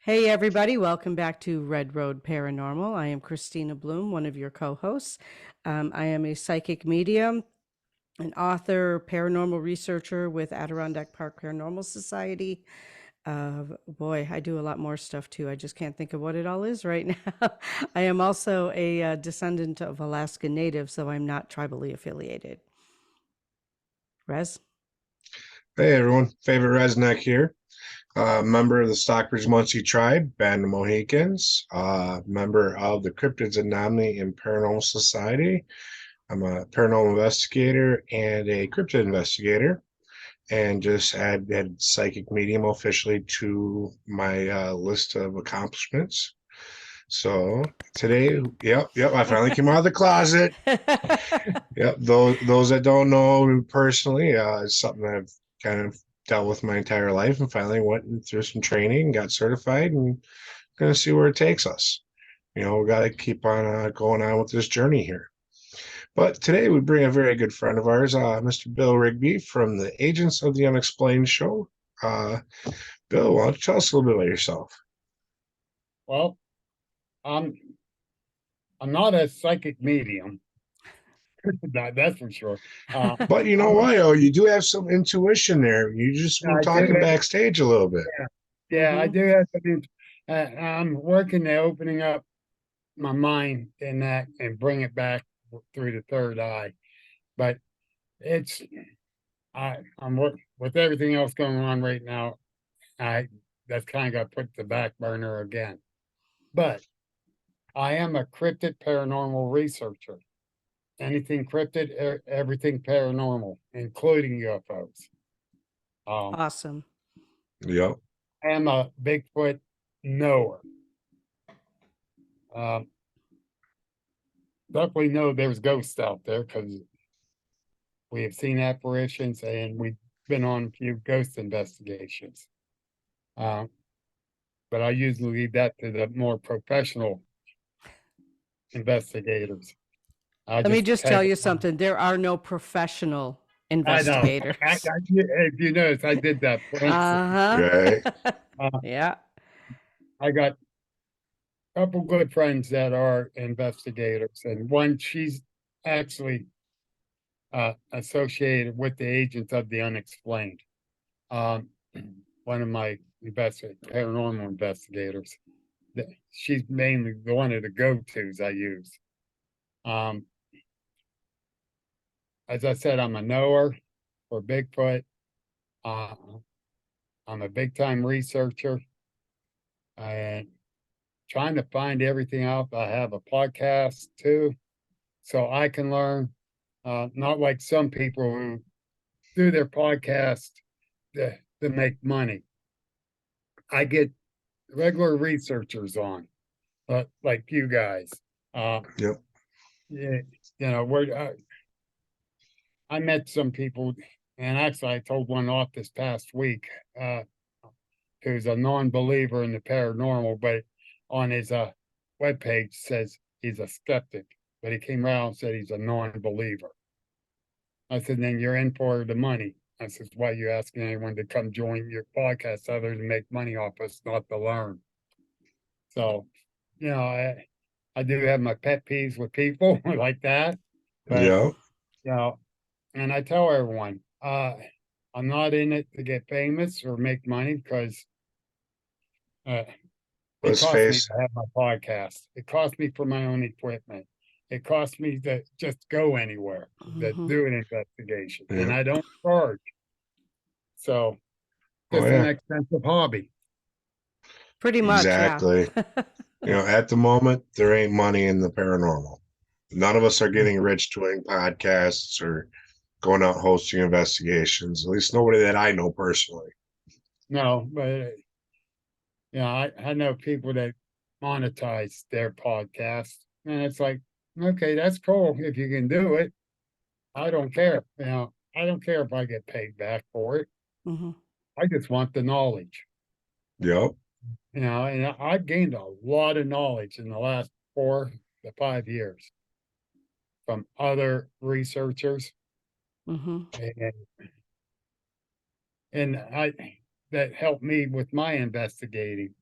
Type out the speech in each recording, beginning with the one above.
Hey, everybody, welcome back to Red Road Paranormal. I am Christina Bloom, one of your co hosts. I am a psychic medium, an author, paranormal researcher with Adirondack Park Paranormal Society. Boy, I do a lot more stuff too. I just can't think of what it all is right now. I am also a descendant of Alaskan Natives, so I'm not tribally affiliated. Rez? Hey everyone, favorite Resneck here. Member of the Stockbridge Munsee Tribe, Band of Mohicans, member of the Cryptids Anomaly and Paranormal Society. I'm a paranormal investigator and a cryptid investigator, and just add psychic medium officially to my list of accomplishments. So today, yep, I finally came out of the closet. Yep, those that don't know personally, it's something that I've kind of dealt with my entire life, and finally went through some training, got certified, and gonna see where it takes us. We got to keep on going on with this journey here. But today we bring a very good friend of ours, Mr. Bill Rigby from the Agents of the Unexplained show. Uh, Bill, why don't you tell us a little bit about yourself? Well, I'm I'm not a psychic medium. That's for sure. But you know I'm a, what? Oh, you do have some intuition there. You just were I do talking have, backstage a little bit. yeah, I do have something. I'm working at opening up my mind in that and bring it back through the third eye. But it's with everything else going on right now. I That's kind of got put to the back burner again. But I am a cryptid paranormal researcher. Anything cryptid, everything paranormal, including UFOs. Um, Awesome. Yep. I am a Bigfoot knower. Um, Definitely know there's ghosts out there because we have seen apparitions and we've been on a few ghost investigations. Um, but I usually leave that to the more professional investigators. I Let me just just tell tag you along. something. There are no professional I know. investigators. If you notice, I did that for instance. Right. Uh-huh. Uh, Yeah. I got couple good friends that are investigators, and one she's actually associated with the Agents of the Unexplained. Um, One of my paranormal investigators. She's mainly one of the go-tos I use. Um, as I said, I'm a knower for Bigfoot. Uh, I'm a big-time researcher and trying to find everything out. I have a podcast too, so I can learn. Not like some people who do their podcast to make money. I get regular researchers on, like you guys. Uh, Yep. yeah, where I met some people, and actually, I told one off this past week who's a non-believer in the paranormal, but on his webpage says he's a skeptic, but he came around and said he's a non-believer. I said, then you're in for the money. I said, why are you asking anyone to come join your podcast other than make money off us, not to learn? So, you know, I do have my pet peeves with people like that, but Yep. you know, and I tell everyone, I'm not in it to get famous or make money because uh, it Let's costs me face. to have my podcast. It costs me for my own equipment. It costs me to just go anywhere to Hmm. do an investigation, and Yep. I don't charge. So Oh just an yeah. expensive hobby. Pretty much, yeah. Exactly. At the moment, there ain't money in the paranormal. None of us are getting rich doing podcasts or going out hosting investigations. At least nobody that I know personally. No, but I know people that monetize their podcast, and it's like, okay, that's cool if you can do it. I don't care. I don't care if I get paid back for it. Hmm. I just want the knowledge. Yep. And I've gained a lot of knowledge in the last 4 to 5 years from other researchers, Hmm. and I that helped me with my investigating.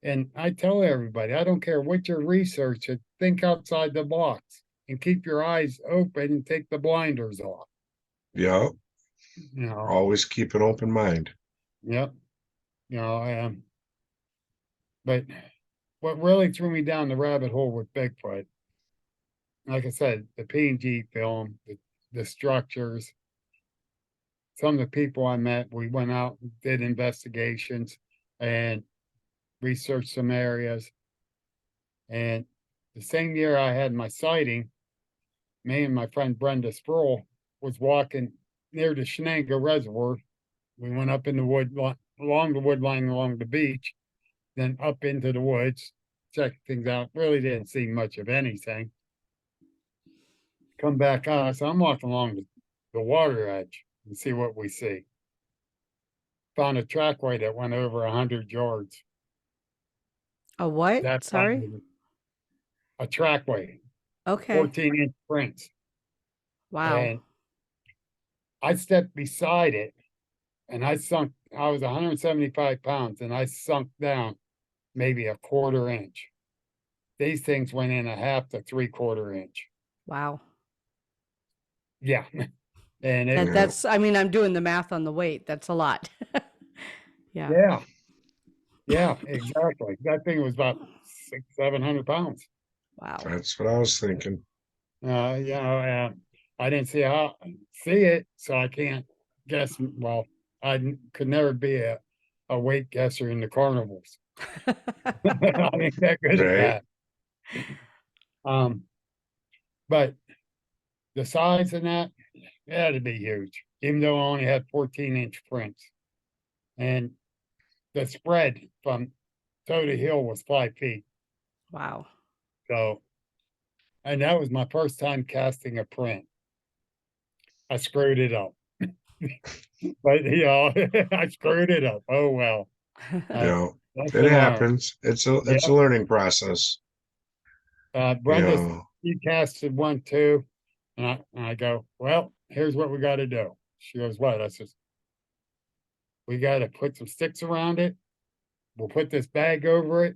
And I tell everybody, I don't care what your research, think outside the box and keep your eyes open and take the blinders off. Yeah. You know, Always keep an open mind. yep. You know, but what really threw me down the rabbit hole with Bigfoot, like I said, the P&G film, the structures, some of the people I met, we went out and did investigations and researched some areas. And the same year I had my sighting, me and my friend Brenda Sproul was walking near the Shenango Reservoir. We went up in the wood, along the wood line, along the beach, then up into the woods, checked things out. Really didn't see much of anything. Come back out. So I'm walking along the water edge and see what we see. Found a trackway that went over 100 yards. A what? That Sorry. a trackway, Okay. 14-inch prints. Wow. And I stepped beside it and I was 175 pounds and I sunk down maybe a quarter inch. These things went in a half to 3/4 inch. Wow. Yeah. And it, Yeah. That's, I mean, I'm doing the math on the weight. That's a lot. Yeah. yeah, yeah, exactly. That thing was about 700 pounds. Wow. That's what I was thinking. You know, I didn't see it, so I can't guess. Well, could never be a weight guesser in the carnivals. I ain't that good at Right. that. But the size in that, it had to be huge, even though I only had 14-inch prints. And the spread from toe to heel was 5 feet. Wow. So, and that was my first time casting a print. I screwed it up. But you know, I screwed it up. Oh well. Uh, Yeah. It lesson learned. happens. It's a Yep. learning process. You Brenda, know. she casted one too, and I go, well, here's what we got to do. She goes, what? I says, we got to put some sticks around it. We'll put this bag over it.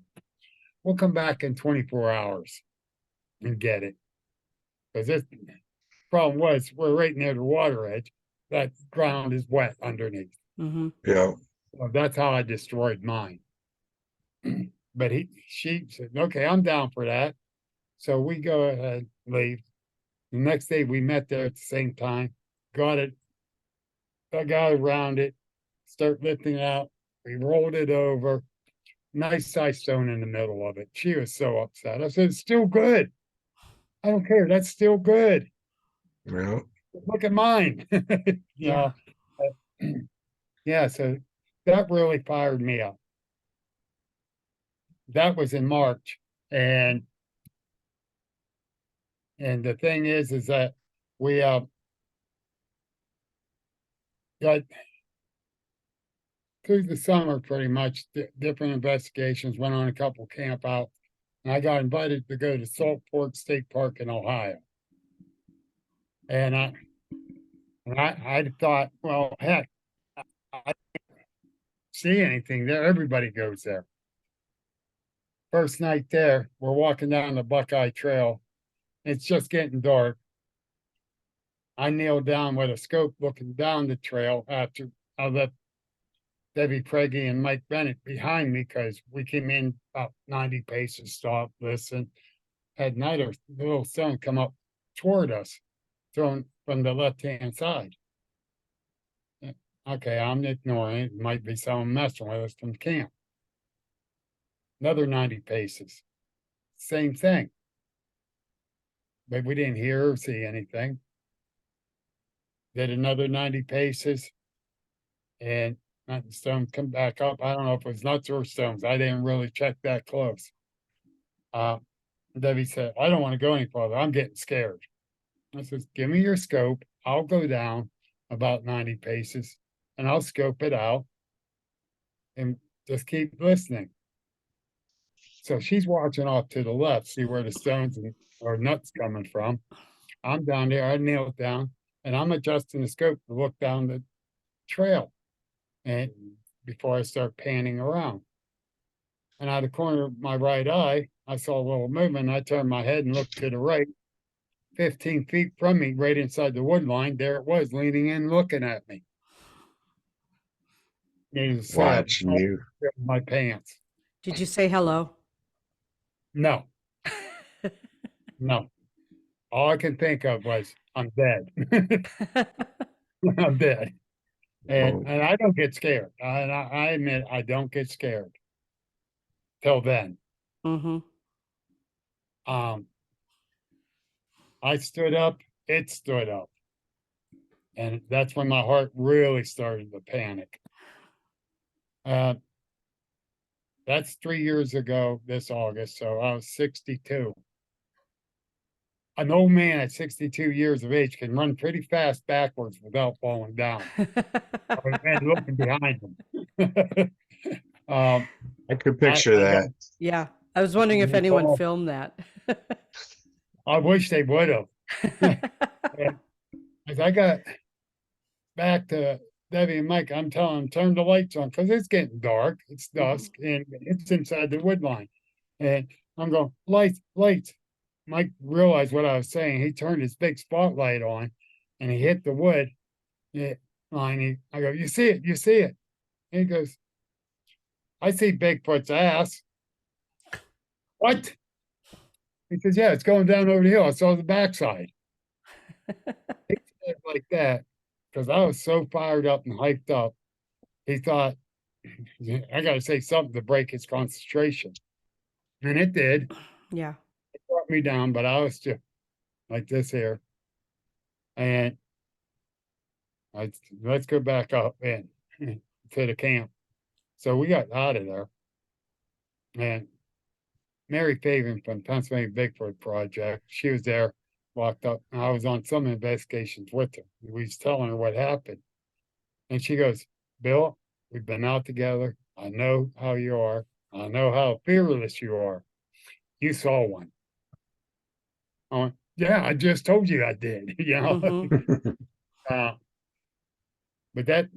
We'll come back in 24 hours and get it. Because this problem was we're right near the water edge. That ground is wet underneath. Mm-hmm. Yeah. So that's how I destroyed mine. But she said, okay, I'm down for that. So we go ahead, leave. The next day we met there at the same time, got it, I got around it, start lifting it out. We rolled it over, nice size stone in the middle of it. She was so upset. I said, it's still good. I don't care. That's still good. Yeah. Look at mine. You Yeah. know, yeah. So that really fired me up. That was in March, and the thing is that we got through the summer pretty much different investigations, went on a couple camp out, and I got invited to go to Salt Fork State Park in Ohio. And I thought, well, heck, I didn't see anything there. Everybody goes there. First night there, we're walking down the Buckeye Trail. It's just getting dark. I kneeled down with a scope looking down the trail after I left Debbie Preggy and Mike Bennett behind me because we came in about 90 paces, stopped, listened, had another little stone come up toward us, thrown from the left-hand side. Okay, I'm ignoring it. It might be someone messing with us from camp. Another 90 paces. Same thing. But we didn't hear or see anything. Did another 90 paces and the stone come back up. I don't know if it was nuts or stones. I didn't really check that close. Debbie said, I don't want to go any farther. I'm getting scared. I says, give me your scope. I'll go down about 90 paces and I'll scope it out and just keep listening. So she's watching off to the left, see where the stones or nuts coming from. I'm down there, I kneel down and I'm adjusting the scope to look down the trail and before I start panning around. And out of the corner of my right eye, I saw a little movement. I turned my head and looked to the right. 15 feet from me, right inside the wood line, there it was, leaning in, looking at me. Needless to say, I Watching you. ripped my pants. Did you say hello? No, no. All I can think of was, I'm dead. I'm dead. Oh, And I don't get scared. And I admit I don't get scared till then. Mm-hmm. I stood up, it stood up. And that's when my heart really started to panic. That's 3 years ago this August, so I was 62. An old man at 62 years of age can run pretty fast backwards without falling down and looking behind him. um, I could picture I got that. Yeah. I was wondering if anyone filmed that. I wish they would have. And as I got back to Debbie and Mike, I'm telling them, turn the lights on because it's getting dark. It's dusk and it's inside the wood line. And I'm going, lights, lights. Mike realized what I was saying. He turned his big spotlight on and he hit the wood line. I go, you see it, you see it. And he goes, I see Bigfoot's ass. What? He says, yeah, it's going down over the hill. I saw the backside. He said it like that because I was so fired up and hyped up. He thought, I got to say something to break his concentration. And it did. Yeah. It brought me down, but I was just like this here. And let's go back up and to the camp. So we got out of there. And Mary Faven from Pennsylvania Bigfoot Project, she was there, walked up, and I was on some investigations with her. We was telling her what happened. And she goes, Bill, we've been out together. I know how you are. I know how fearless you are. You saw one. I went, yeah, I just told you I did, you know. Mm-hmm. But that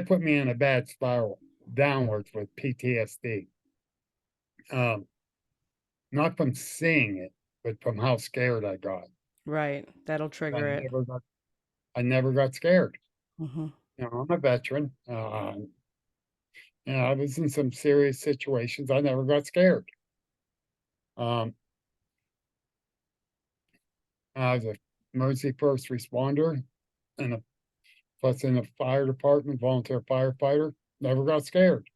put me in a bad spiral downwards with PTSD. Not from seeing it, but from how scared I got. Right. That'll I trigger it. I never got scared. Mm-hmm. You know, I'm a veteran. I was in some serious situations. I never got scared. Um, I was a emergency first responder and plus in the fire department, volunteer firefighter. Never got scared.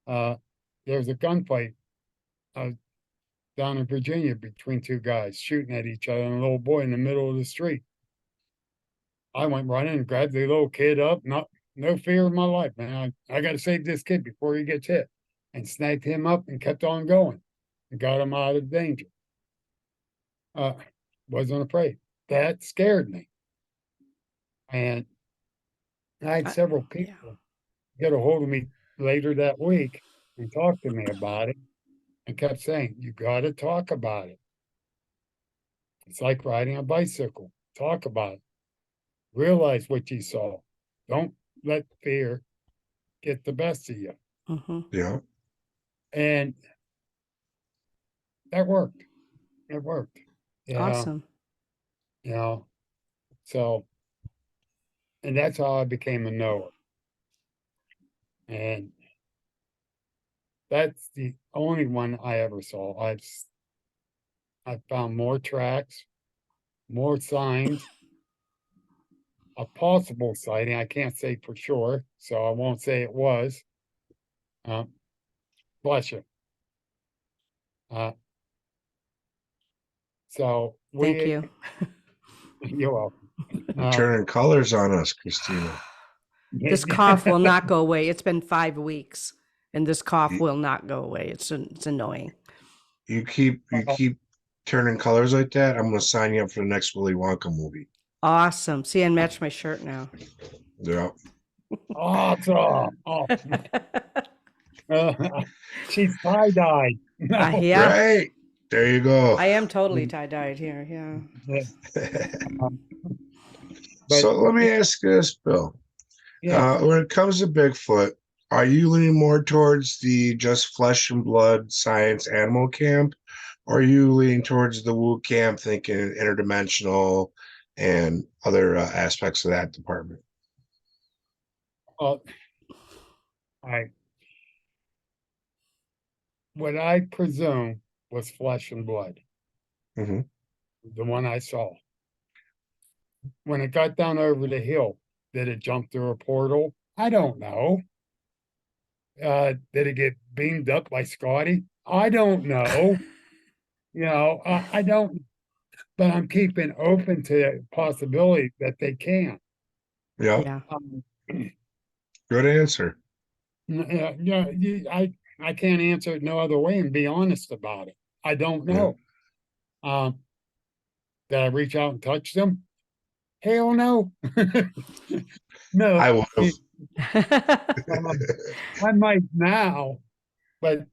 There was a gunfight down in Virginia between two guys shooting at each other and a little boy in the middle of the street. I went running and grabbed the little kid up. No fear in my life, man. I got to save this kid before he gets hit, and snagged him up and kept on going and got him out of danger. Wasn't afraid. That scared me. And I had several people get a hold of me later that week and talk to me about it and kept saying, you got to talk about it. It's like riding a bicycle. Talk about it. Realize what you saw. Don't let fear get the best of you. Mm-hmm. Yeah. And that worked. It worked. Yeah. Awesome. You know, so, and that's how I became a knower. And that's the only one I ever saw. I found more tracks, more signs, a possible sighting. I can't say for sure, so I won't say it was. Bless you. So Thank you. you're welcome. Turning colors on us, Christina. This cough will not go away. It's been 5 weeks, and this cough will not go away. It's annoying. You keep turning colors like that, I'm gonna sign you up for the next Willy Wonka movie. Awesome. See, I match my shirt now. Yeah. Awesome. Oh, she's tie-dyed. No. Yeah. Right. There you go. I am totally tie-dyed here. Yeah. But So let me ask you this, Bill. yeah, When it comes to Bigfoot, Are you leaning more towards the just flesh and blood science animal camp, or are you leaning towards the woo camp, thinking interdimensional and other aspects of that department? Well, I what I presume was flesh and blood, Hmm. the one I saw. When it got down over the hill, did it jump through a portal? I don't know. Did it get beamed up by Scotty? I don't know. I don't, but I'm keeping open to the possibility that they can. Yep. Yeah. Um, Good answer. I can't answer it no other way and be honest about it. I don't Yeah. know. Um, did I reach out and touch them? Hell no. No, I will. I might now, but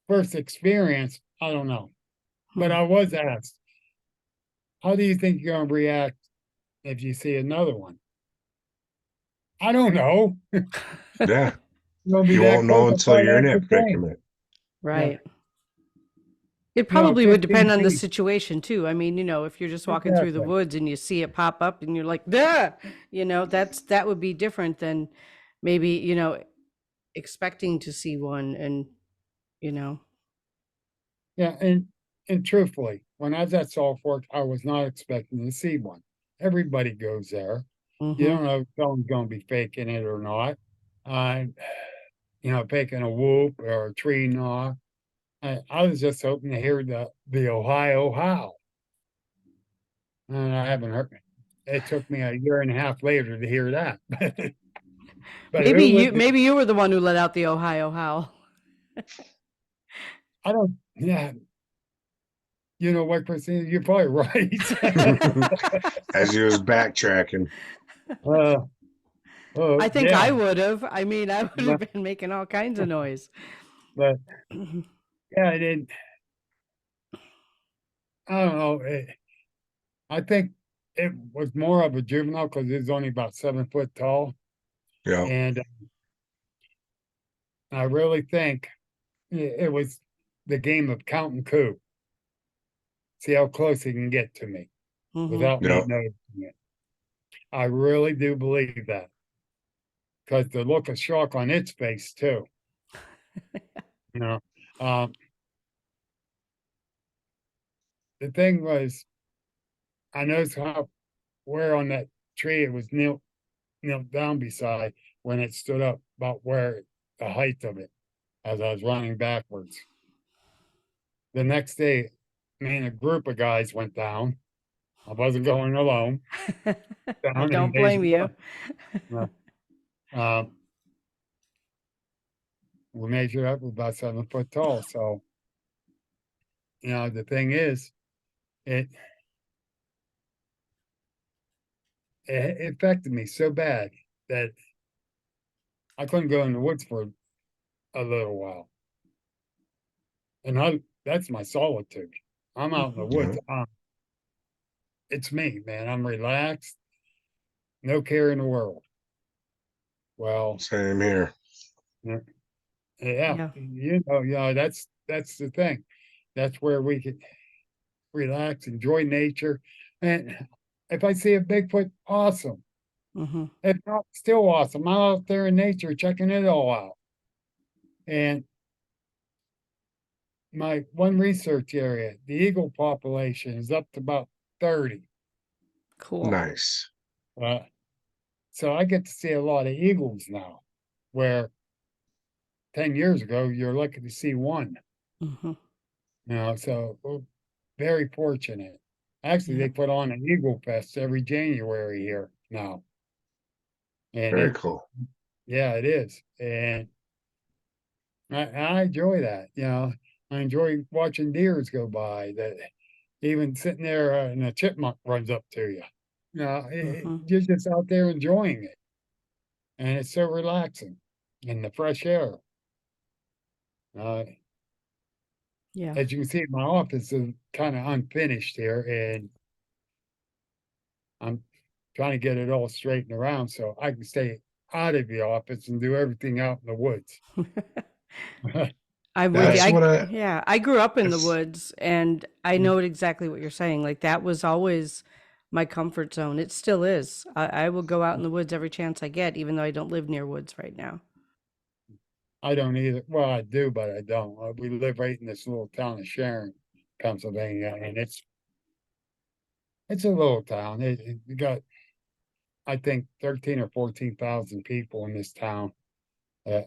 first experience, I don't know. But I was asked, how do you think you're going to react if you see another one? I don't know. Yeah. You're going to be You that won't know close. I until probably you're in act the that same. predicament. Yeah. Right. It probably would 15 depend on the feet. situation too. I mean, if you're just walking through the Exactly. woods and you see it pop up and you're like, "Duh!" that would be different than maybe, expecting to see one and, you know. Yeah. And truthfully, when I was at Salt Fork, I was not expecting to see one. Everybody goes there. You Mhm. don't know if someone's going to be faking it or not. Uh, taking a whoop or a tree knock. I was just hoping to hear the Ohio howl, and I haven't heard it. It took me a year and a half later to hear that. But Maybe who you would? maybe you were the one who let out the Ohio howl. I don't. Yeah, you know what, Christina? You're probably right. As he was backtracking. uh, oh I think I yeah, would have. I mean, I would but, have been making all kinds of noise. but yeah, I didn't. I don't know. I think it was more of a juvenile because it's only about 7 foot tall, Yeah. and I really think it was the game of count and coup. See how close he can get to me Mhm. without me Yeah. noticing it. I really do believe that because the look of shock on its face too. You know, um, the thing was, I noticed how where on that tree it was knelt down beside when it stood up about where the height of it as I was running backwards. The next day, me and a group of guys went down. I wasn't going alone. I Down in don't blame you. uh, um, we measured up about 7 foot tall. So, the thing is, it it affected me so bad that I couldn't go in the woods for a little while. And that's my solitude. I'm out in the Mhm. Yeah. woods. It's me, man. I'm relaxed, no care in the world. Well, Same here. yeah, yeah, Yeah. that's the thing. That's where we can relax, enjoy nature. And if I see a Bigfoot, awesome. Mhm. If not, still awesome. I'm out there in nature checking it all out. And my one research area, the eagle population is up to about 30. Cool. Nice. Uh, so I get to see a lot of eagles now, where 10 years ago you're lucky to see one. Mhm. So very fortunate. Actually, Yeah. they put on an Eagle Fest every January here now. And Very cool. yeah, it is. And I enjoy that. I enjoy watching deers go by that even sitting there and a chipmunk runs up to you. Mhm. You're just out there enjoying it. And it's so relaxing in the fresh air. Uh, Yeah. as you can see, my office is kind of unfinished here, and I'm trying to get it all straightened around so I can stay out of the office and do everything out in the woods. I'm with you. That's what Yeah, I grew up in the it's- woods and I know exactly what you're saying. Like that was always my comfort zone. It still is. I will go out in the woods every chance I get, even though I don't live near woods right now. I don't either. Well, I do, but I don't. We live right in this little town of Sharon, Pennsylvania, and it's a little town. It got, I think, 13 or 14,000 people in this town, uh,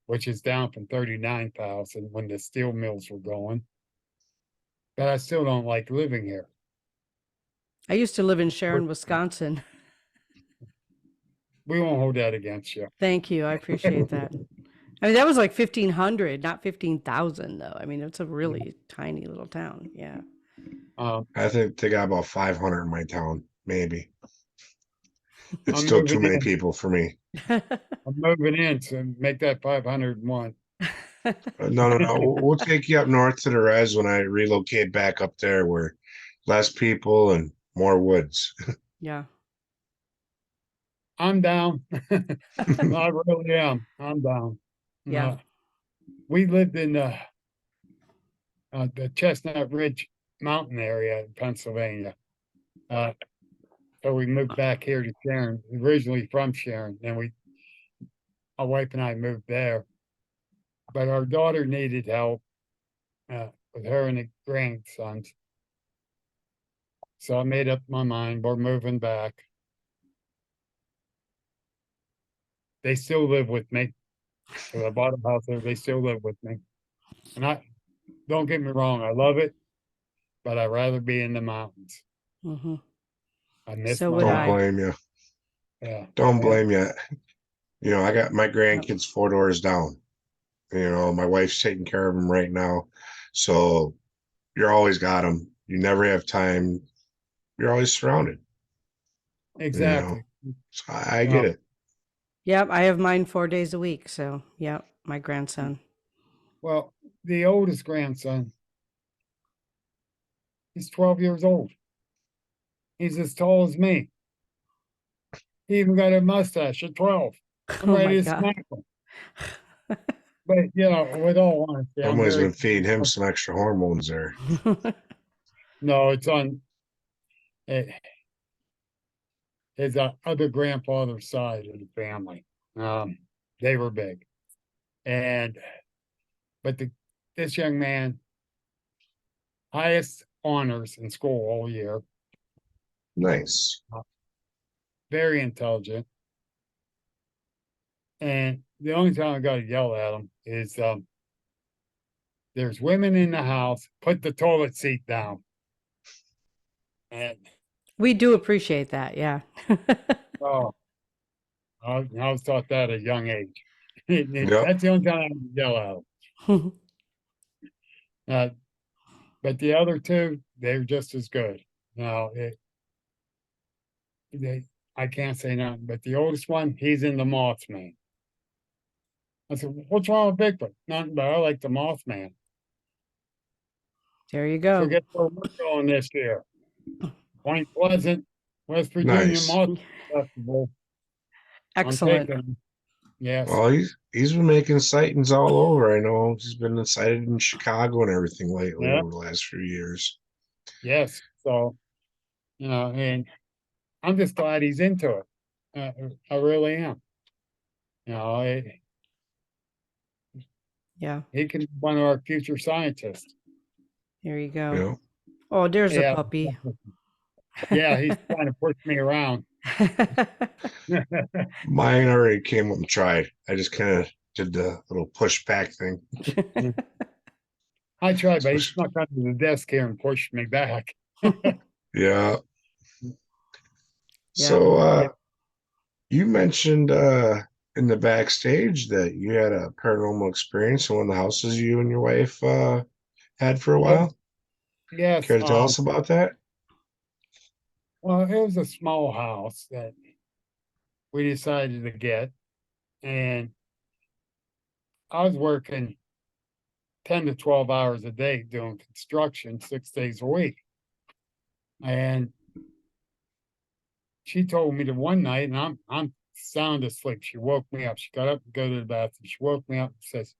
which is down from 39,000 when the steel mills were going. But I still don't like living here. I used to live in But Sharon, Wisconsin. we won't hold that against you. Thank you. I appreciate that. I mean, that was like 1,500, not 15,000 though. I mean, it's a really tiny little town. Yeah. I think they got about 500 in my town, maybe. It's I'm still too moving many in. people for me. I'm moving in to make that 501. No. We'll take you up north to the res when I relocate back up there where less people and more woods. Yeah. I'm down. I really am. I'm down. Yeah. We lived in the Chestnut Ridge Mountain area in Pennsylvania. Uh, so we moved back here to Sharon, originally from Sharon. Then my wife and I moved there. But our daughter needed help with her and the grandsons. So I made up my mind. We're moving back. They still live with me. So I bought a house there. They still live with me. And don't get me wrong, I love it, but I'd rather be in the mountains. Hmm. I miss So my would Don't I. mountains. blame you. Yeah. Don't Yeah. blame you. You know, I got my grandkids 4 doors down. You know, my wife's taking care of them right now. So you're always got them. You never have time. You're always surrounded. You know, Exactly. so I get Uh, it. Yep. I have mine 4 days a week. So, yep. My grandson. well, the oldest grandson, he's 12 years old. He's as tall as me. He even got a mustache at 12. I'm Oh my ready to God. smack him. But, with all honesty, I'm Somebody's very, been feeding him some extra hormones there. no, it's on eh, his other grandfather's side of the family. They were big. And, but this young man, highest honors in school all year, Nice. very intelligent. And the only time I got to yell at him is there's women in the house, put the toilet seat down. And We do appreciate that. Yeah. oh, I was taught that at a young age. Yep. That's the only time I yell at him. Uh, but the other two, they're just as good. Now, I can't say nothing, but the oldest one, he's in the Mothman. I said, what's wrong with Bigfoot? Nothing, but I like the Mothman. There you So go. guess where we're going this year? Point Pleasant, West Virginia Nice. Moth Festival. I'm Excellent. taking him. Yes, Well, he's been making sightings all over. I know he's been sighted in Chicago and everything lately yeah, over the last few years. yes. So, and I'm just glad he's into it. I really am. You know, Yeah. he can be one of our future scientists. There you You go. know, Oh, there's a Yeah, puppy. yeah. He's trying to push me around. mine already came up and tried. I just kind of did the little push back thing. I tried, but he Especially- snuck under the desk here and pushed me back. Yeah. Yeah. So Yeah. you mentioned in the backstage that you had a paranormal experience in one of the houses you and your wife had for a while. Yes. Care to tell us about that? Well, it was a small house that we decided to get, and I was working 10 to 12 hours a day doing construction 6 days a week. And she told me to one night, and I'm sound asleep. She woke me up. She got up and go to the bathroom. She woke me up and says,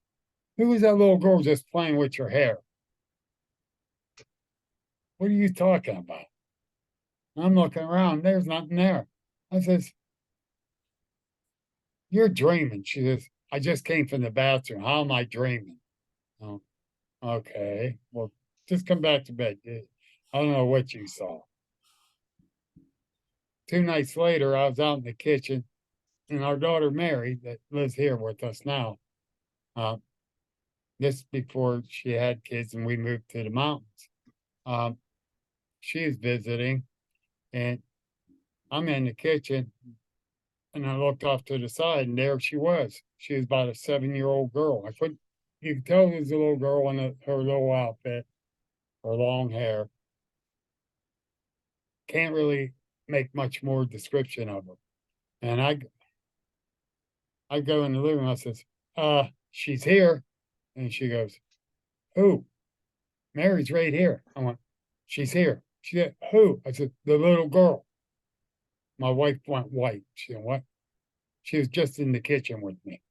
"Who was that little girl just playing with your hair? What are you talking about?" I'm looking around. There's nothing there. I says, "You're dreaming." She says, "I just came from the bathroom. How am I dreaming?" Oh, okay. Well, just come back to bed. I don't know what you saw. 2 nights later, I was out in the kitchen, and our daughter Mary, that lives here with us now, uh, this before she had kids and we moved to the mountains. Um, she is visiting, and I'm in the kitchen, and I looked off to the side, and there she was. She was about a 7-year-old girl. I couldn't, you could tell it was a little girl in her little outfit, her long hair. Can't really make much more description of her. And I go in the living room, I says, she's here. And she goes, "Who?" "Mary's right here." I went, "She's here." She said, "Who?" I said, "The little girl." My wife went white. She said, "What?" "She was just in the kitchen with me."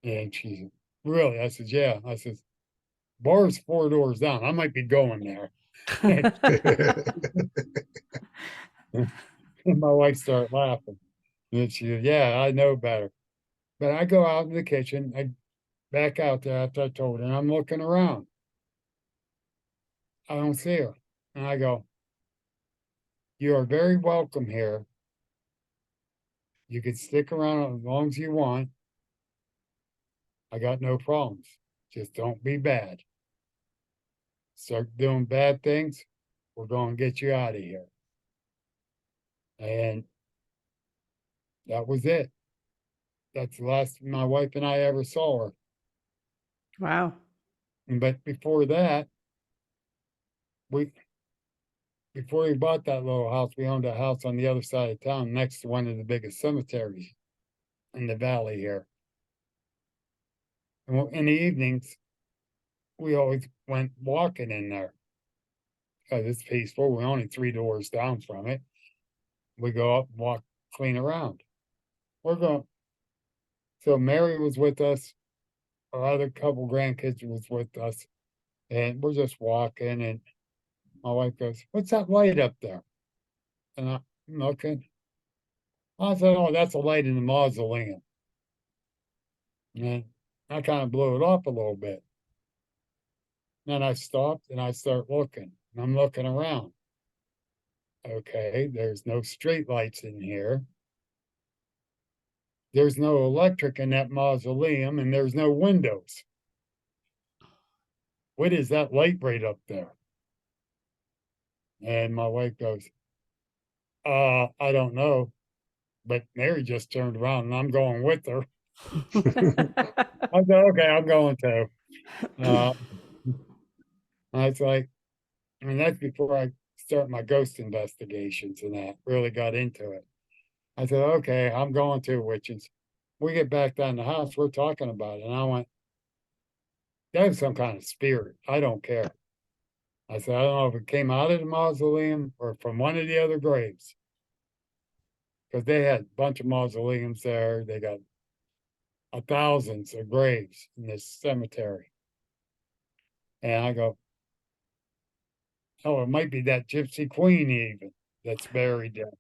And she said, "Really?" I said, "Yeah." I said, "Bar's 4 doors down. I might be going there." And my wife started laughing. And she said, "Yeah, I know better." But I go out in the kitchen. I back out there after I told her, and I'm looking around. I don't see her. And I go, "You are very welcome here. You can stick around as long as you want. I got no problems. Just don't be bad. Start doing bad things, we're going to get you out of here." And that was it. That's the last my wife and I ever saw her. Wow. But before that, we before we bought that little house, we owned a house on the other side of town next to one of the biggest cemeteries in the valley here. And in the evenings, we always went walking in there because it's peaceful. We're only 3 doors down from it. We go up and walk clean around. We're going. So Mary was with us. Our other couple grandkids was with us, and we're just walking. And my wife goes, "What's that light up there?" And I'm looking. I said, "Oh, that's a light in the mausoleum." And I kind of blew it up a little bit. Then I stopped and I start looking. And I'm looking around. Okay, there's no street lights in here. There's no electric in that mausoleum, and there's no windows. What is that light right up there? And my wife goes, I don't know." But Mary just turned around and I'm going with her. I said, "Okay, I'm going too." Uh, I was like, and that's before I start my ghost investigations and that really got into it. I said, "Okay, I'm going too, witches." We get back down the house, we're talking about it. And I went, "That was some kind of spirit. I don't care." I said, "I don't know if it came out of the mausoleum or from one of the other graves." Because they had a bunch of mausoleums there. They got thousands of graves in this cemetery. And I go, "Oh, it might be that gypsy queen even that's buried there."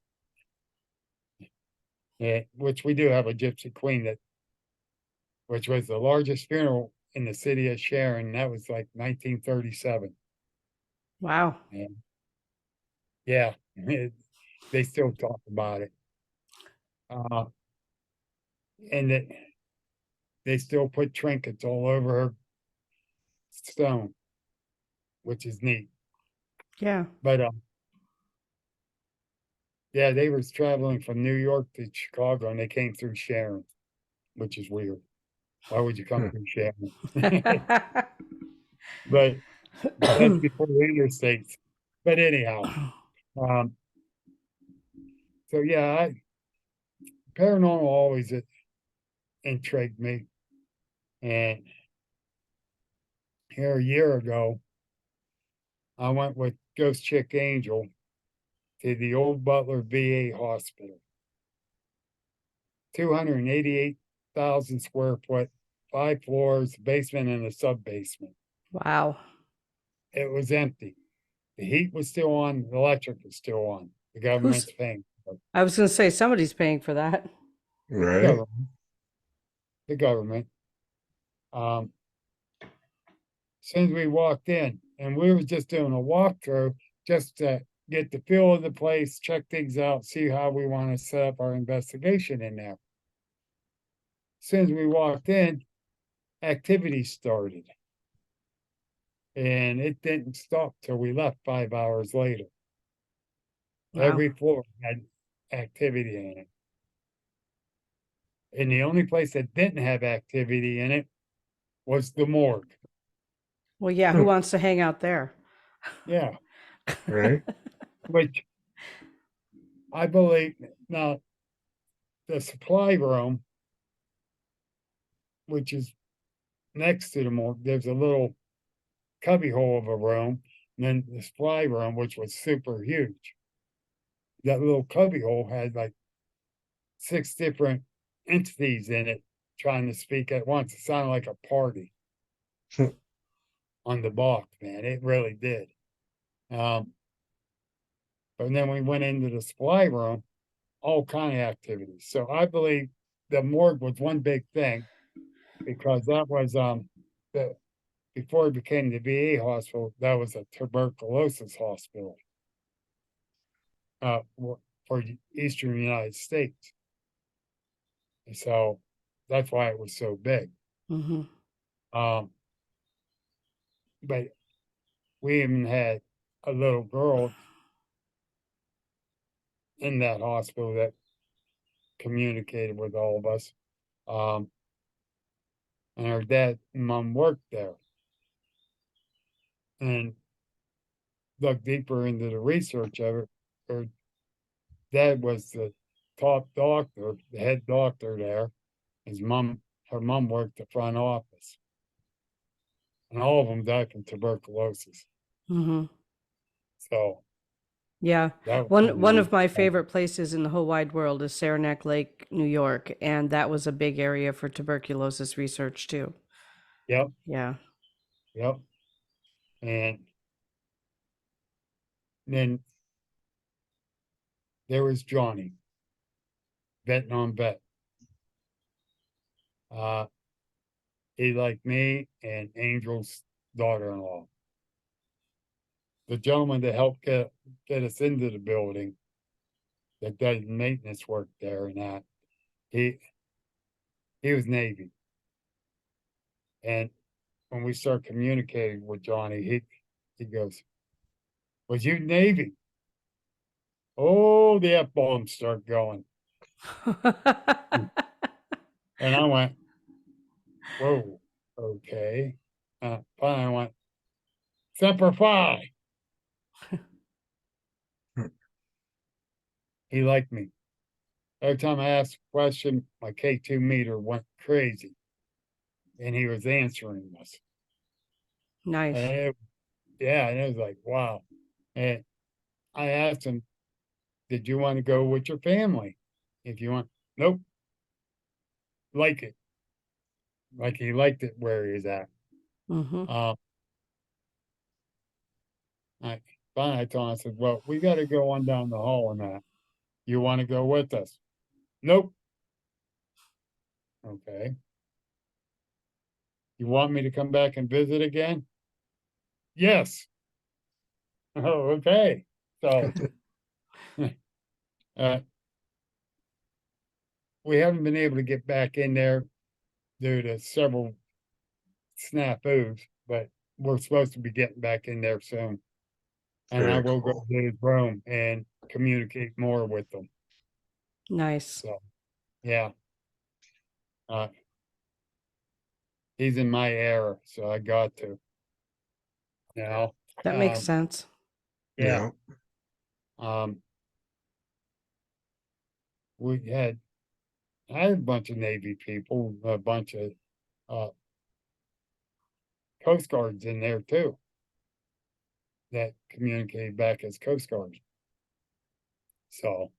Yeah, which we do have a gypsy queen which was the largest funeral in the city of Sharon. That was like 1937. Wow. And yeah, they still talk about it. Uh, and they still put trinkets all over her stone, which is neat. Yeah. But yeah, they was traveling from New York to Chicago, and they came through Sharon, which is weird. Why would you come through Sharon? But that's before the interstates. But anyhow, um, so yeah, paranormal always intrigued me. And here a year ago, I went with Ghost Chick Angel to the old Butler VA hospital. 288,000 square foot, 5 floors, basement and a sub basement. Wow. It was empty. The heat was still on, the electric was still on. The Who's, government's paying for it. I was going to say somebody's paying for that. The Right. government. The government. Since we walked in, and we were just doing a walkthrough just to get the feel of the place, check things out, see how we want to set up our investigation in there. Since we walked in, activity started. And it didn't stop till we left 5 hours later. Wow. Every floor had activity in it. And the only place that didn't have activity in it was the morgue. Well, yeah, who wants to hang out there? Yeah, Right. which I believe now the supply room, which is next to the morgue, there's a little cubbyhole of a room, and then the supply room, which was super huge. That little cubbyhole had like 6 different entities in it trying to speak at once. It sounded like a party on the box, man. It really did. But then we went into the supply room, all kind of activities. So I believe the morgue was one big thing because that was the before it became the VA hospital, that was a tuberculosis hospital for the Eastern United States. And so that's why it was so big. Mm-hmm. But we even had a little girl in that hospital that communicated with all of us. And her dad and mom worked there. And dug deeper into the research of it. Her dad was the top doctor, the head doctor there. Her mom worked the front office. And all of them died from tuberculosis. Mm-hmm. So Yeah. that One of my favorite places in the whole wide world is Saranac Lake, New York, and that was a big area for tuberculosis research too. Yep, Yeah. yep. And then there was Johnny, Vietnam vet. He like me and Angel's daughter-in-law. The gentleman that helped get us into the building that does maintenance work there and that, he was Navy. And when we start communicating with Johnny, he goes, "Was you Navy?" Oh, the F-bombs start going. And I went, "Whoa, okay." Finally I went, "Semper Fi." He liked me. Every time I asked a question, my K2 meter went crazy. And he was answering us. Nice. And it was like, wow. And I asked him, "Did you want to go with your family? If you want, nope. Like it. Like he liked it where he's at." Mm-hmm. I finally told him, I said, "Well, we got to go on down the hall and that. You want to go with us?" "Nope." "Okay. You want me to come back and visit again?" "Yes." "Oh, okay." So uh, we haven't been able to get back in there due to several snafus, but we're supposed to be getting back in there soon. And I Very will go cool. to his room and communicate more with them. Nice. So, yeah. Uh, he's in my era, so I got to. You know, That makes sense. yeah. Yeah. We I had a bunch of Navy people, a bunch of uh, Coast Guards in there too that communicated back as Coast Guards. So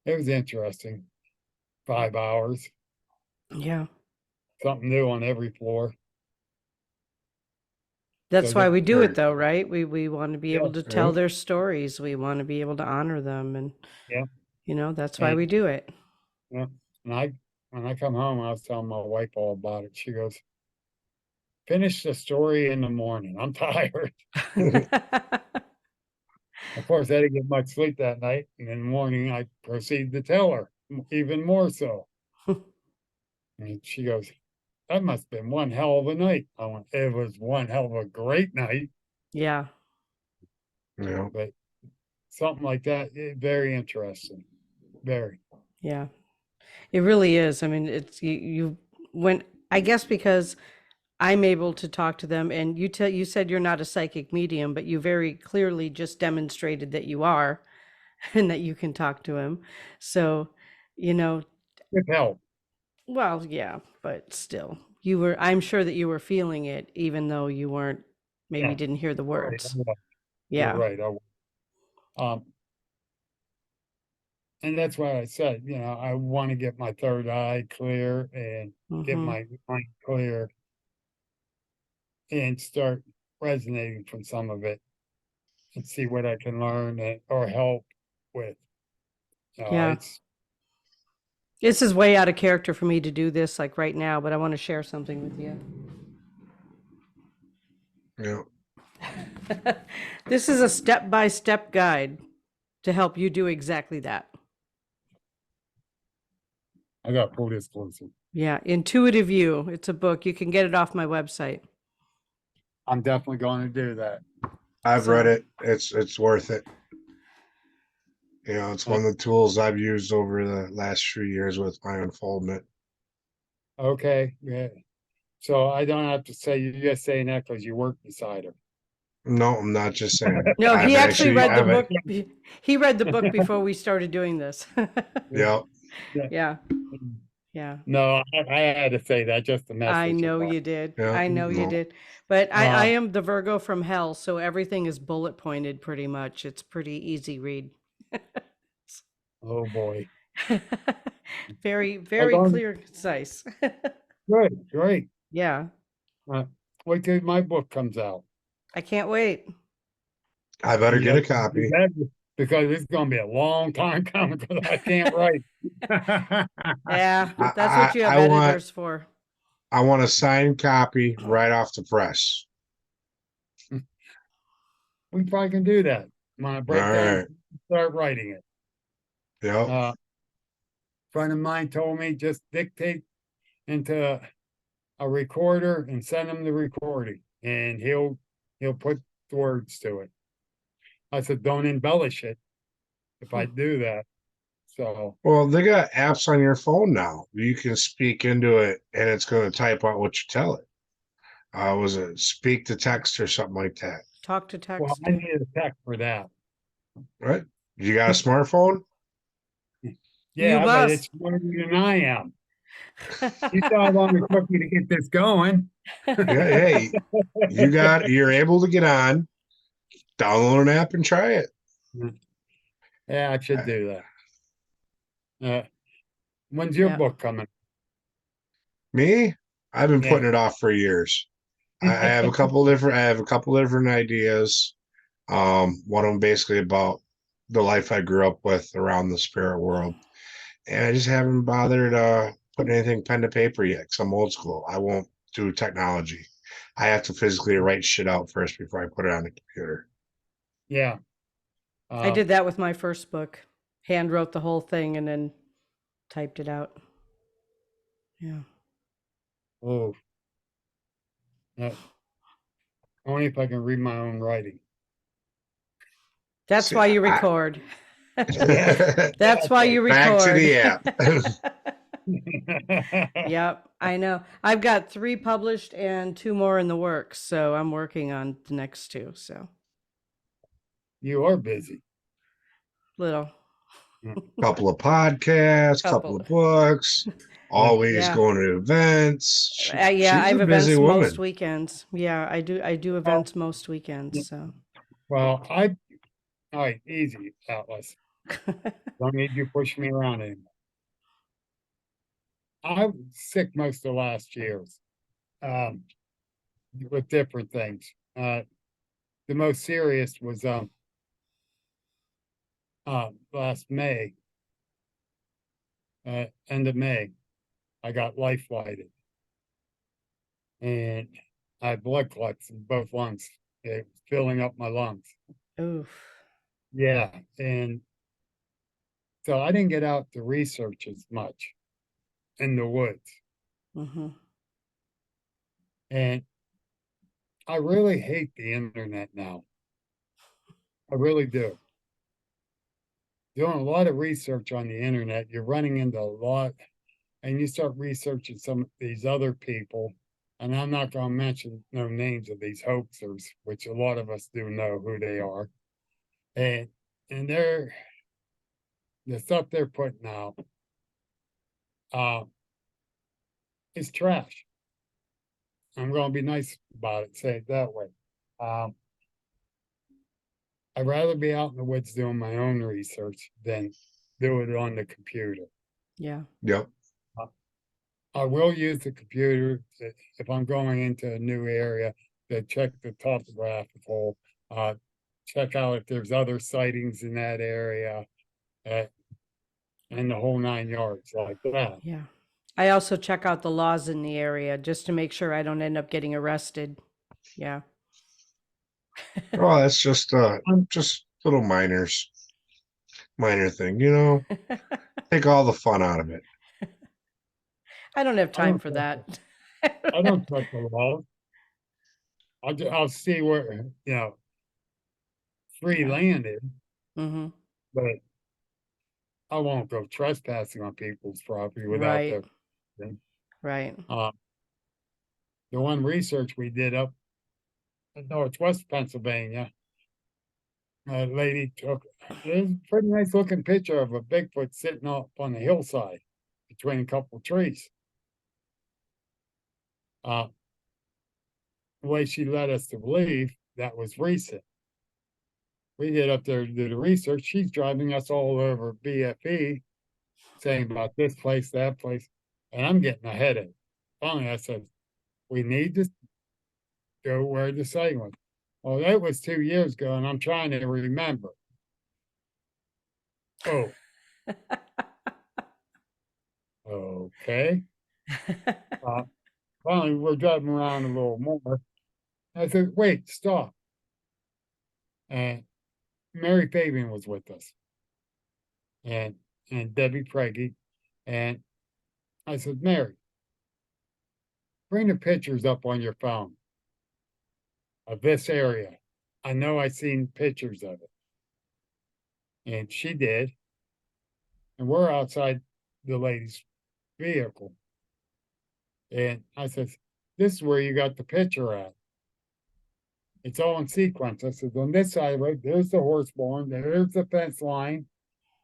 it was interesting. 5 hours, Yeah. something new on every floor. That's So why that- we do Very it though, right? We want to be Yeah. able to tell Yeah. their stories. We want to be able to honor them, and Yeah. that's why And we do it. yeah, and when I come home, I was telling my wife all about it. She goes, "Finish the story in the morning. I'm tired." Of course, I didn't get much sleep that night, and in the morning I proceed to tell her even more so. And she goes, "That must have been one hell of a night." I went, "It was one hell of a great night," Yeah. Yeah. but something like that, very interesting. Very. Yeah. It really is. I mean, it's you when I guess because I'm able to talk to them, and you said you're not a psychic medium, but you very clearly just demonstrated that you are and that you can talk to him. So, you know, With help. well, yeah, but still, I'm sure that you were feeling it, even though you weren't, maybe Yeah. didn't hear the Right. words. You're Yeah. right. Um, and that's why I said, I want to get my third eye clear and get Mm-hmm. my mind clear and start resonating from some of it and see what I can learn or help with. Yeah. It's This is way out of character for me to do this like right now, but I want to share something with you. Yeah. This is a step-by-step guide to help you do exactly that. I got to pull this closer. Yeah, Intuitive You. It's a book. You can get it off my website. I'm definitely going to do that. I've read So- it. It's worth it. It's one of the tools I've used over the last few years with my unfoldment. Okay, yeah. So I don't have to say you're just saying that because you work beside her. No, I'm not just saying it. No, he actually read the I've book. He read the book before we started doing this. Yep. Yeah, yeah. No, I had to say that just to mess I with you. know Bob. you did. Yeah. I know you No. did. But I Uh, am the Virgo from hell, so everything is bullet pointed pretty much. It's pretty easy read. Oh boy. Very, Hold very on. clear and concise. Good, great. Yeah, Uh, Wait till my book comes out. I can't wait. I better You get a have to do copy. that because it's going to be a long time coming because I can't write. Yeah, I, that's what you have I want editors for. I want a signed copy right off the press. We probably can do that. When I All break down, right. start writing it. Yep. Friend of mine told me just dictate into a recorder and send him the recording, and he'll put the words to it. I said, don't embellish it if I do that. So Well, they got apps on your phone now. You can speak into it and it's going to type out what you tell it. Was it speak to text or something like that? Talk to well, text. I need a tech for that. Right? You got a smartphone? You Yeah, but must. it's smarter than I am. You saw how long it took me to get this going. Yeah. Hey, you're able to get on, download an app and try it. Yeah, I should do that. When's your Yeah. book coming? Me? I've been Yeah. putting it off for years. I have a couple different ideas. One of them basically about the life I grew up with around the spirit world. And I just haven't bothered putting anything pen to paper yet because I'm old school. I won't do technology. I have to physically write shit out first before I put it on the computer. Yeah. I did that with my first book. Hand wrote the whole thing and then typed it out. Yeah. Oh. Only if I can read my own writing. That's See, why you record. Yeah. That's why you Back to record. the app. Yep, I know. I've got 3 published and 2 more in the works, so I'm working on the next 2. So You are busy. little Couple of podcasts, couple couple. of books, always Yeah. going to events. Yeah, I She's have a busy events most woman. weekends. Yeah, I do events most weekends. So Well, all right, easy, Atlas. Don't need you push me around anymore. I was sick most of last year's, um, with different things. The most serious was, last May, end of May, I got life flighted and I had blood clots in both lungs. It was filling up my lungs. Oof. Yeah. And so I didn't get out to research as much in the woods. Mm-hmm. And I really hate the internet now. I really do. Doing a lot of research on the internet, you're running into a lot, and you start researching some of these other people. And I'm not going to mention no names of these hoaxers, which a lot of us do know who they are. And they're the stuff they're putting out uh, is trash. I'm going to be nice about it, say it that way. Um, I'd rather be out in the woods doing my own research than do it on the computer. Yeah. Yep. I will use the computer if I'm going into a new area to check the topographical, check out if there's other sightings in that area, uh, and the whole 9 yards like that. Yeah. I also check out the laws in the area just to make sure I don't end up getting arrested. Yeah. Oh, that's Um, just little minor thing, you know. Take all the fun out of it. I don't have I time don't, for check that. I don't check the laws. I'll see where, free Yeah. land is, Mm-hmm. but I won't go trespassing on people's property without Right. their permission. Right. Uh, the one research we did up in Northwest Pennsylvania, a lady took a pretty nice looking picture of a Bigfoot sitting up on the hillside between a couple of trees. Uh, the way she led us to believe that was recent. We get up there to do the research. She's driving us all over BFE, saying about this place, that place, and I'm getting a headache. Finally, I said, "We need to go where the sighting was." Oh, that was 2 years ago, and I'm trying to remember. Oh, okay. Uh, Finally, we're driving around a little more. I said, "Wait, stop." And Mary Fabian was with us, and Debbie Preggy, and I said, "Mary, bring the pictures up on your phone of this area. I know I seen pictures of it." And she did, and we're outside the lady's vehicle. And I said, "This is where you got the picture at. It's all in sequence." I said, "On this side, right, there's the horse barn, there's the fence line."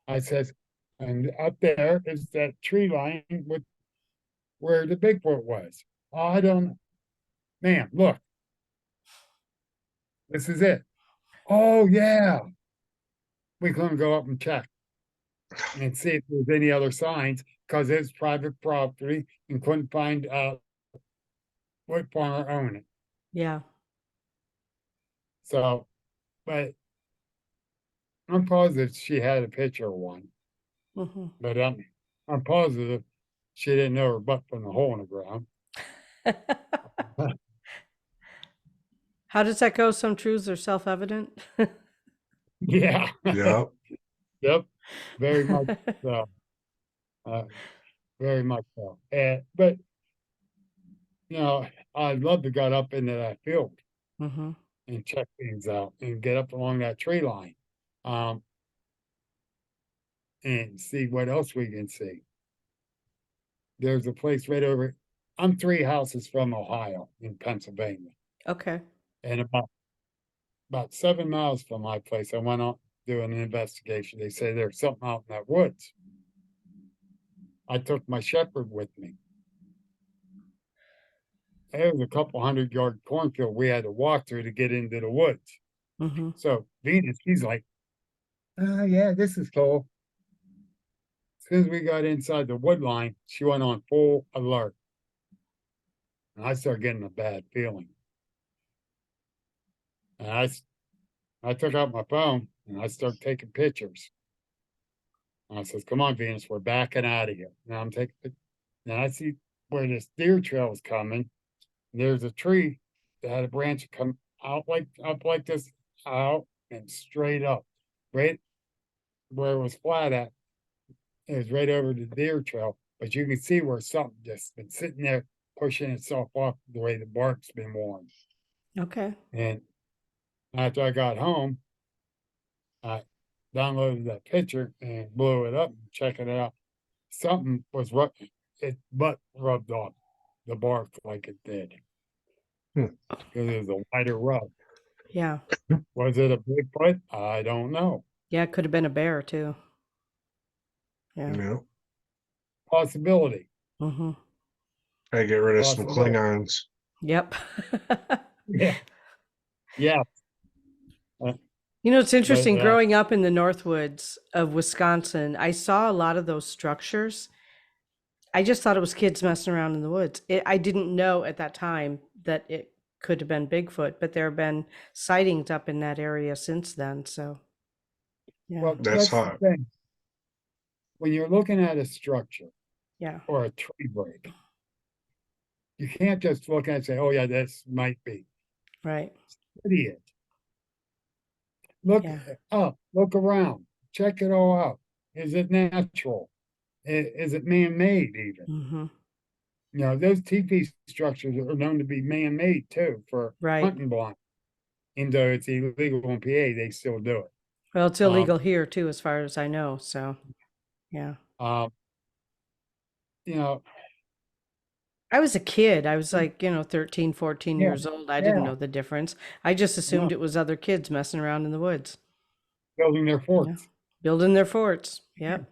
I says, "And up there is that tree line with where the Bigfoot was." "Oh, I don't, ma'am, look, this is it." "Oh, yeah." We couldn't go up and check and see if there's any other signs because it's private property and couldn't find what farmer owned it. Yeah. So, but I'm positive she had a picture of one, Mm-hmm. but I'm positive she didn't know her butt from the hole in the ground. How does that go? Some truths are self-evident. Yeah. Yep. Yep. Very much so. Uh, very much so. But I'd love to get up into that field Mm-hmm. and check things out and get up along that tree line, um, and see what else we can see. There's a place right over. I'm 3 houses from Ohio in Pennsylvania, Okay. and about 7 miles from my place, I went out doing an investigation. They say there's something out in that woods. I took my shepherd with me. It was a couple 100-yard cornfield we had to walk through to get into the woods. Mm-hmm. So Venus, he's like, "Oh yeah, this is cool." soon as we got inside the wood line, she went on full alert. And I started getting a bad feeling. And I took out my phone and I started taking pictures. And I says, "Come on, Venus, we're backing out of here." Now I'm taking now I see where this deer trail is coming. There's a tree that had a branch come out like up like this, out and straight up. Right where it was flat at, it was right over the deer trail. But you can see where something just been sitting there pushing itself off the way the bark's been worn. Okay. And after I got home, I downloaded that picture and blew it up and checking it out. Something was it butt rubbed off the bark like it did. Hmm. Because it was a wider rub. Yeah. Was it a Bigfoot? I don't know. Yeah, it could have been a bear too. Yeah. You know, Possibility. Mm-hmm. I get rid of some Possibility. Klingons. Yep. Yeah. Yeah. You know, it's interesting. But, Growing up in the Northwoods of Wisconsin, I saw a lot of those structures. I just thought it was kids messing around in the woods. I didn't know at that time that it could have been Bigfoot, but there have been sightings up in that area since then. So, yeah, well, That's that's the hot. thing. When you're looking at a structure yeah, or a tree break, you can't just look at it and say, "Oh yeah, this might be." right. Study it. Look Yeah. up, look around, check it all out. Is it natural? Is it man-made even? Mm-hmm. You know, those teepee structures are known to be man-made too for Right. hunting blind. And though it's illegal in PA, they still do it. Well, it's illegal here too, as far as I know. So, yeah. Um, you know, I was a kid. I was like, 13, 14 yeah, years old. I didn't yeah, know the difference. I just assumed it was other kids messing around in the woods. building their Yeah. forts. Building their forts. Yep.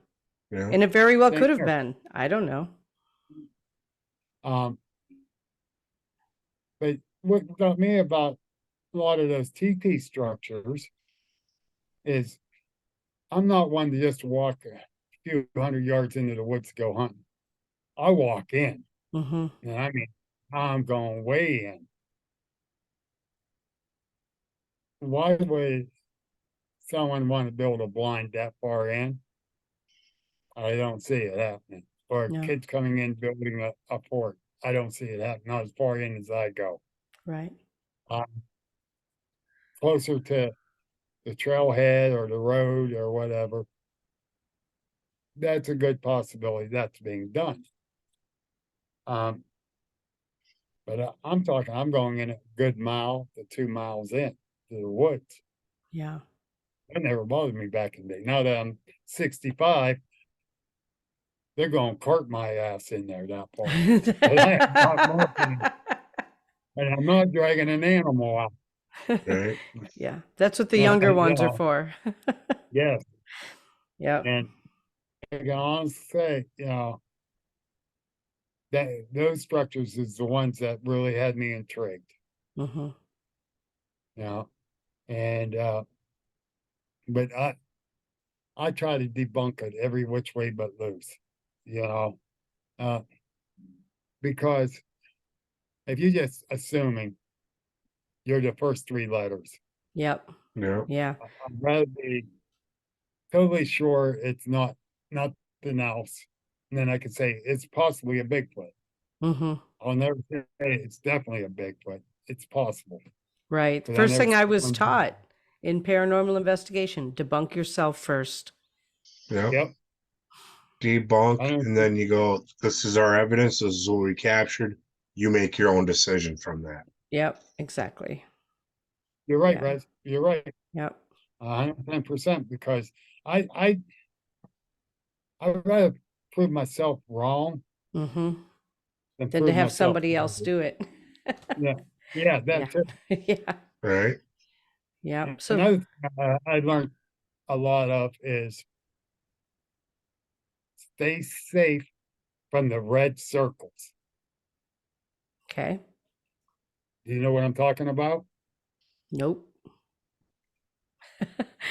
Yeah. And it very well Same could have here. been. I don't know. But what got me about a lot of those TP structures is I'm not one to just walk a few hundred yards into the woods to go hunting. I walk in, Mm-hmm. and I mean, I'm going way in. Why would someone want to build a blind that far in? I don't see it happening. Or No. kids coming in building a fort. I don't see it happening. Not as far in as I go. Right. Closer to the trailhead or the road or whatever. That's a good possibility that's being done. But I'm talking, I'm going in a good mile to 2 miles in to the woods. Yeah. That never bothered me back in the day. Now that I'm 65, they're going to cart my ass in there that far. But I am not walking, and I'm not dragging an animal out. Right. Yeah. That's what the Yeah, younger ones are yeah, for. yes. Yep. And I can honestly say, that those structures is the ones that really had me intrigued. Mm-hmm. You know, and but I try to debunk it every which way but loose. You know, uh, because if you're just assuming you're the first three letters, Yep. Yeah. Yeah. I'd rather be totally sure it's not nothing else. And then I could say it's possibly a Bigfoot. Mm-hmm. I'll never say it's definitely a Bigfoot. It's possible. Right. But I First never thing I was one- taught in paranormal investigation, debunk yourself first. Yeah. Yep. I Debunk, don't and then you go, this is our evidence. This is what we captured. You make your own decision from that. Yep. Exactly. you're right, Yeah. Rez. You're right. Yep. 110% because I I'd rather prove myself wrong Mm-hmm. than Than to prove have myself somebody else right. do it. Yeah. Yeah, Yeah. that too. Yeah. Right. Yep. And So, another thing I learned a lot of is stay safe from the red circles. okay. Do you know what I'm talking about? Nope.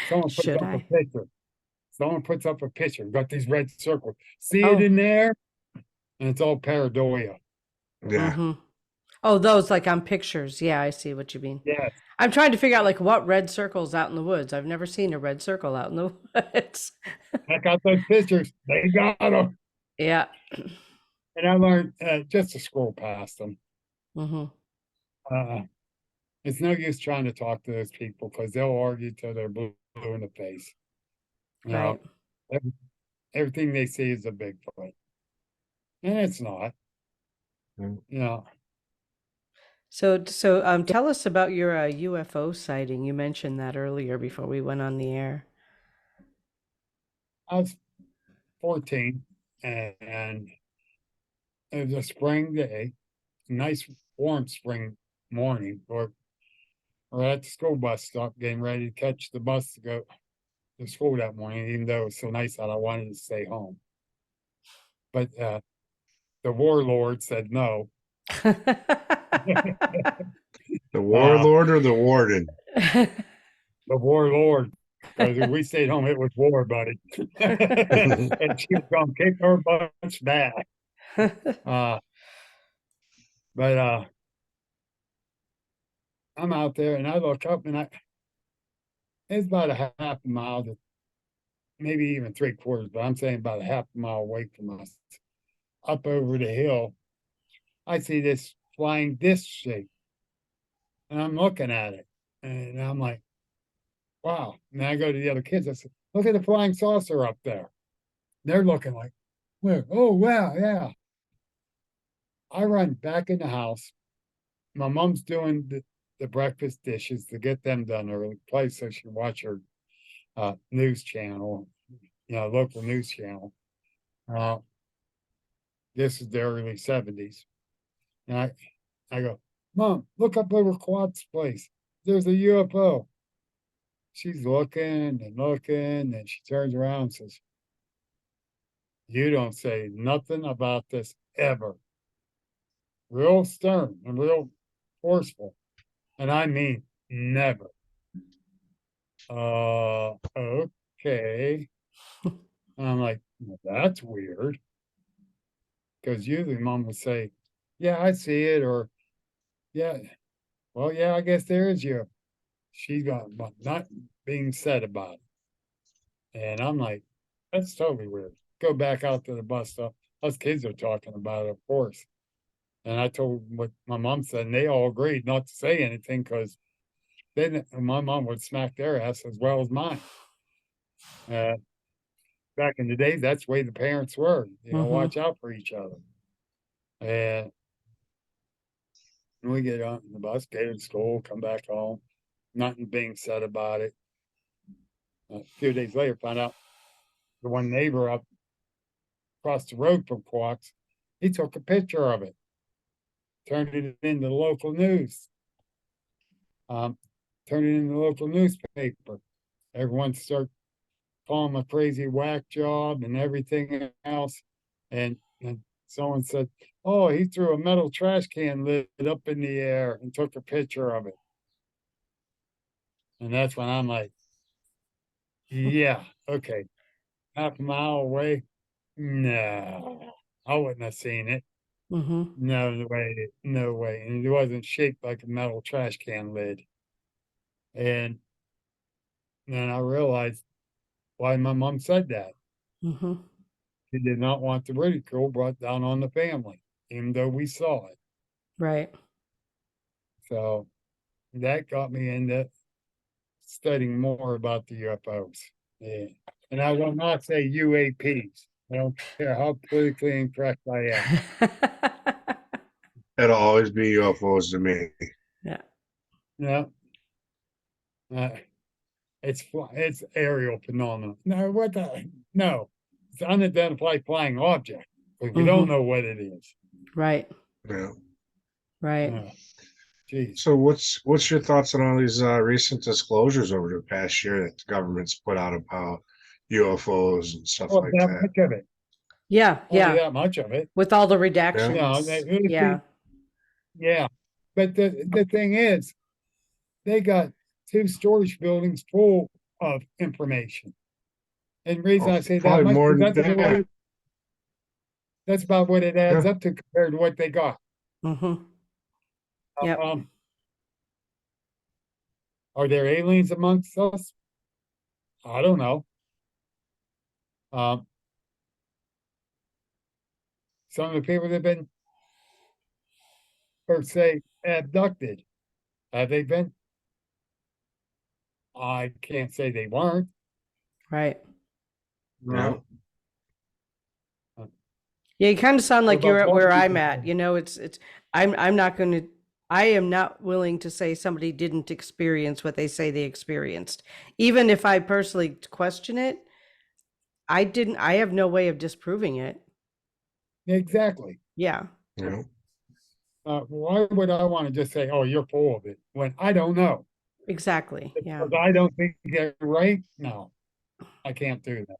Someone puts Should up a I? picture. someone puts up a picture, got these red circles. See it Oh. in there? And it's all pareidolia. Yeah. Mm-hmm. Oh, those like on pictures. Yeah, I see what you mean. Yes, I'm trying to figure out like what red circles out in the woods. I've never seen a red circle out in the woods. check out those pictures. They got them. Yeah. And I learned just to scroll past them. Mm-hmm. Uh, it's no use trying to talk to those people because they'll argue till they're blue in the face. You Right. know, everything they see is a Bigfoot, and it's not. Mm. You know, So tell us about your UFO sighting. You mentioned that earlier before we went on the air. I was 14, and it was a spring day, nice warm spring morning. We're at the school bus stop, getting ready to catch the bus to go to school that morning. Even though it was so nice out, I wanted to stay home. But the warlord said no. The Uh, warlord or the warden? the warlord, because if we stayed home, it was war, buddy. And she was gonna kick her butts back. Uh, but I'm out there and I look up and it's about a half a mile to maybe even 3/4, but I'm saying about a half a mile away from us. Up over the hill, I see this flying disc shape, and I'm looking at it, and I'm like, "Wow!" And I go to the other kids. I said, "Look at the flying saucer up there." They're looking like, "Where? Oh wow, yeah." I run back in the house. My mom's doing the breakfast dishes to get them done early, place so she can watch her news channel, local news channel. Uh, this is the early 70s. And I go, Mom, look up over Quad's place. There's a UFO. She's looking and looking, and she turns around and says, You don't say nothing about this ever. Real stern and real forceful. And I mean, never. Okay. And I'm like, well, that's weird. Because usually mom would say, Yeah, I see it, or yeah, well, yeah, I guess there is you. She's got but not being said about it. And I'm like, that's totally weird. Go back out to the bus stop. Us kids are talking about it, of course. And I told what my mom said, and they all agreed not to say anything because then my mom would smack their ass as well as mine. Uh, Back in the day, that's the way the parents were. Mm-hmm. Watch out for each other. And we get on the bus, get to school, come back home. Nothing being said about it. A few days later, found out the one neighbor up across the road from Quarks, he took a picture of it, turned it into the local news, um, turned it into the local newspaper. Everyone started calling him a crazy whack job and everything else. And someone said, "Oh, he threw a metal trash can lid up in the air and took a picture of it." And that's when I'm like, "Yeah, okay, half a mile away. No, I wouldn't have seen it. Mm-hmm. No way, no way." And it wasn't shaped like a metal trash can lid. And then I realized why my mom said that. Mm-hmm. She did not want the ridicule brought down on the family, even though we saw it. Right. So that got me into studying more about the UFOs. Yeah. And I will not say UAPs. I don't care how politically incorrect I am. It'll always be UFOs to me. Yeah. No, uh, it's aerial phenomenon. No, what the? No, it's unidentified flying object. But we don't Mm-hmm. know what it is. Right. Yeah. Right. Geez. So what's your thoughts on all these recent disclosures over the past year that the government's put out about UFOs and stuff Well, like that that? much of it. Yeah. Only Yeah. that much of it. With all the Yeah. redactions. Yeah. Yeah. But the thing is, they got two storage buildings full of information. And the reason Oh, I say that probably much, more because than that's about that. that's about what it adds Yeah. up to compared to what they got. Mm-hmm. Yep. Um, are there aliens amongst us? I don't know. Um, some of the people that have been, per se, abducted, have they been? I can't say they weren't. Right. Yeah. Yeah, you kind of sound What like you're about at what where I'm people at. think? You know, it's I'm not going to I am not willing to say somebody didn't experience what they say they experienced. Even if I personally question it, I have no way of disproving it. Exactly. Yeah, Yeah. Why would I want to just say, "Oh, you're full of it," when I don't know? exactly. Yeah. Because I don't think they're right. No, I can't do that.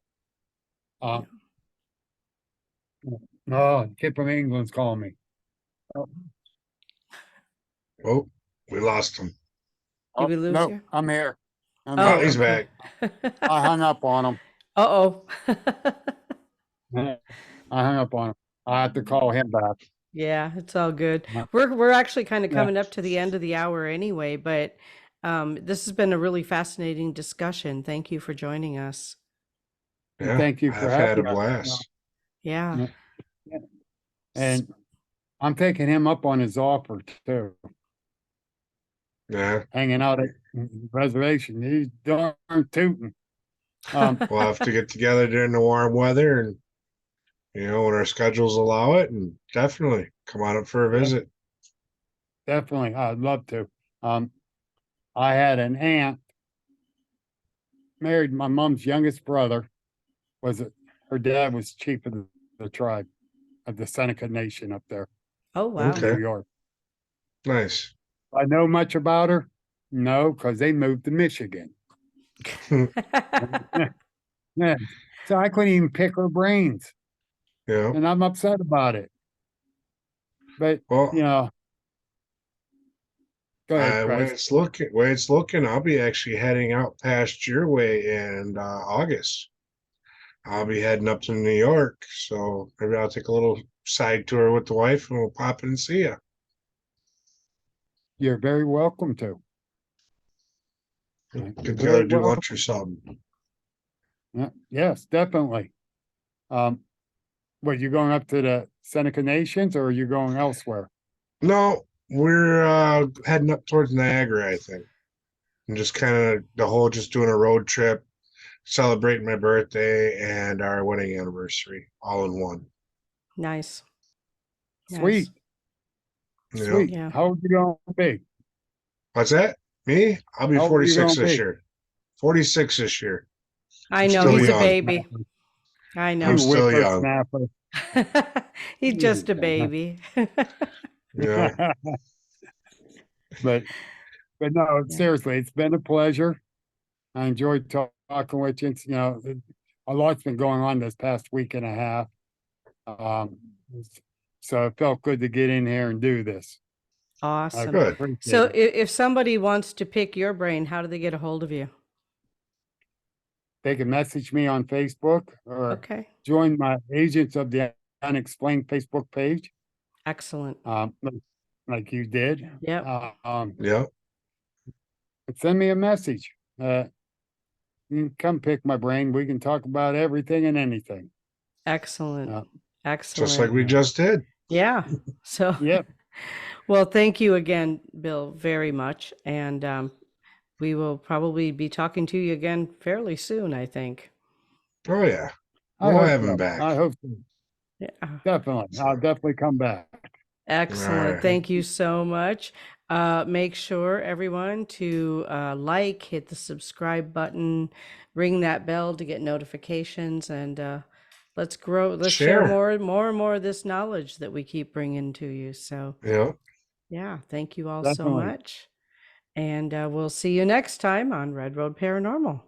Yeah. Um, no, kid from England's calling me. Oh, Oh, we lost him. Did we lose no, you? I'm here. I'm Oh, Oh, here. he's okay. back. I hung up on him. Uh-oh. I hung up on him. I have to call him back. Yeah, it's all good. We're actually kind of Yeah. coming up to the end of the hour anyway, but this has been a really fascinating discussion. Thank you for joining us. And Yeah, thank you for I've had a having us. blast. Yeah. Yeah. And I'm taking him up on his offer too, Yeah, hanging out at the reservation. He's darn tooting. Um, we'll have to get together during the warm weather and, when our schedules allow it, and definitely come on up for a yeah, visit. definitely, I'd love to. Um, I had an aunt married my mom's youngest brother. Her dad was chief of the tribe of the Seneca Nation up there Oh, in wow. New Okay, York. nice. I know much about her. No, because they moved to Michigan. Yeah. So I couldn't even pick her brains, Yeah, and I'm upset about it. But well, go ahead, Christ. way it's looking, I'll be actually heading out past your way in August. I'll be heading up to New York, so maybe I'll take a little side tour with the wife, and we'll pop in and see you. You're very welcome to. Get You're together, very do welcome. lunch or something. Yeah, yes, definitely. Um, what, you going up to the Seneca Nations or are you going elsewhere? No, we're heading up towards Niagara, I think, and just kind of just doing a road trip, celebrating my birthday and our wedding anniversary all in one. Nice. Nice. Sweet, You know, sweet. Yeah. How old you going to be? what's that? Me? I'll be How old are you 46 going to this be? year. 46 this year. I I'm know still he's a young. baby. I I'm You know. still young. whippersnapper. He's just a baby. You know, But no, Yeah. seriously, it's been a pleasure. I enjoyed talking with you. A lot's been going on this past week and a half. Um, so it felt good to get in here and do this. I Awesome. good. appreciate So it. if somebody wants to pick your brain, how do they get a hold of you? They can message me on Facebook or Okay. join my Agents of the Unexplained Facebook page, Excellent. like you did. Yep. Yeah. Send me a message. You can come pick my brain. We can talk about everything and anything. Excellent. Uh, Just like Excellent. we just did. Yeah. So, yeah. well, thank you again, Bill, very much. And we will probably be talking to you again fairly soon, I think. Oh, yeah. I We'll hope have him so. back. I hope so. Yeah. Definitely. I'll definitely come back. Excellent. All right. Thank you so much. Make sure everyone to hit the subscribe button, ring that bell to get notifications, and let's grow. Let's share Sharon. more and more of this knowledge that we keep bringing to you. So, Yeah. yeah, thank you all so Definitely. much, and we'll see you next time on Red Road Paranormal.